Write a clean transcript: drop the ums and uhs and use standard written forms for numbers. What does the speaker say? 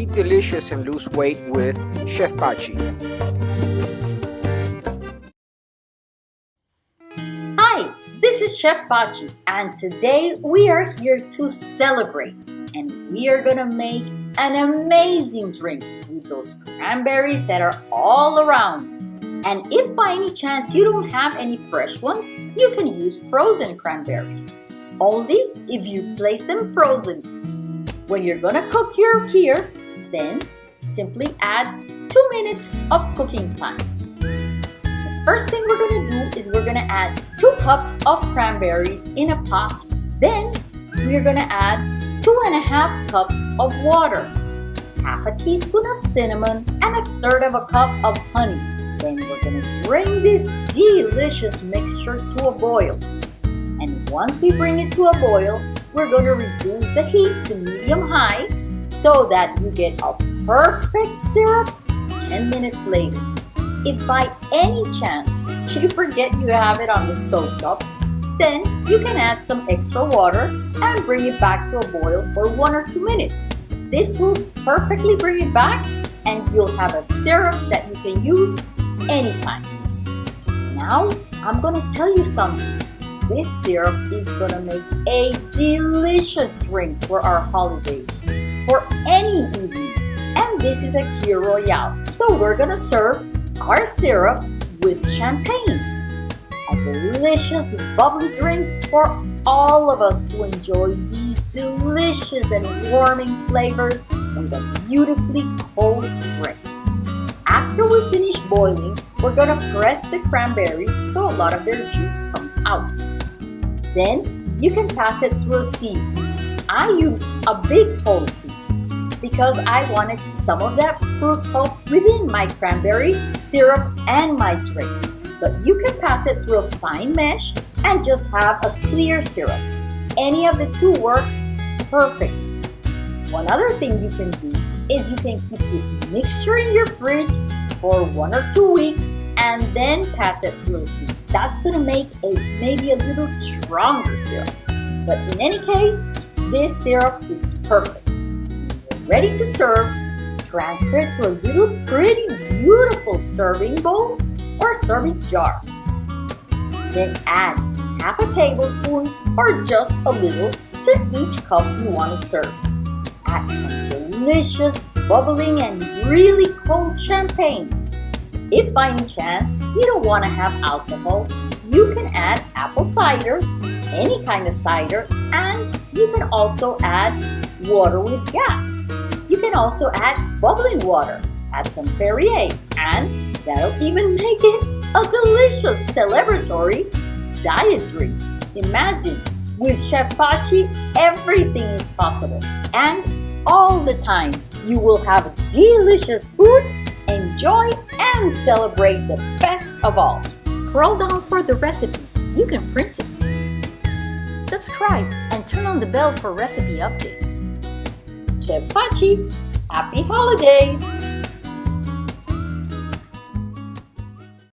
Eat delicious and lose weight with Chef Pachi. Hi, this is Chef Pachi, and today we are here to celebrate, and we are gonna make an amazing drink with those cranberries that are all around. And if by any chance you don't have any fresh ones, you can use frozen cranberries. Only if you place them frozen. When you're gonna cook your kir, then simply add 2 minutes of cooking time. The first thing we're gonna do is we're gonna add 2 cups of cranberries in a pot. Then we're gonna add 2.5 cups of water, half a teaspoon of cinnamon, and 1/3 of a cup of honey. Then we're gonna bring this delicious mixture to a boil. And once we bring it to a boil, we're gonna reduce the heat to medium-high so that you get a perfect syrup 10 minutes later. If by any chance you forget you have it on the stovetop, then you can add some extra water and bring it back to a boil for 1 or 2 minutes. This will perfectly bring it back and you'll have a syrup that you can use anytime. Now, I'm gonna tell you something. This syrup is gonna make a delicious drink for our holidays, for any evening. And this is a Kir Royale. So we're gonna serve our syrup with champagne. A delicious bubbly drink for all of us to enjoy these delicious and warming flavors with a beautifully cold drink. After we finish boiling, we're gonna press the cranberries so a lot of their juice comes out. Then you can pass it through a sieve. I used a big whole sieve because I wanted some of that fruit pulp within my cranberry syrup and my drink. But you can pass it through a fine mesh and just have a clear syrup. Any of the two work perfect. One other thing you can do is you can keep this mixture in your fridge for 1 or 2 weeks and then pass it through a sieve. That's gonna make maybe a little stronger syrup. But in any case, this syrup is perfect. When you're ready to serve, transfer it to a little pretty beautiful serving bowl or serving jar. Then add half a tablespoon or just a little to each cup you want to serve. Add some delicious, bubbling, and really cold champagne. If by any chance you don't want to have alcohol, you can add apple cider, any kind of cider, and you can also add water with gas. You can also add bubbling water, add some Perrier, and that'll even make it a delicious celebratory diet drink. Imagine, with Chef Pachi, everything is possible. And all the time, you will have delicious food, enjoy, and celebrate the best of all. Scroll down for the recipe. You can print it. Subscribe and turn on the bell for recipe updates. Chef Pachi, happy holidays!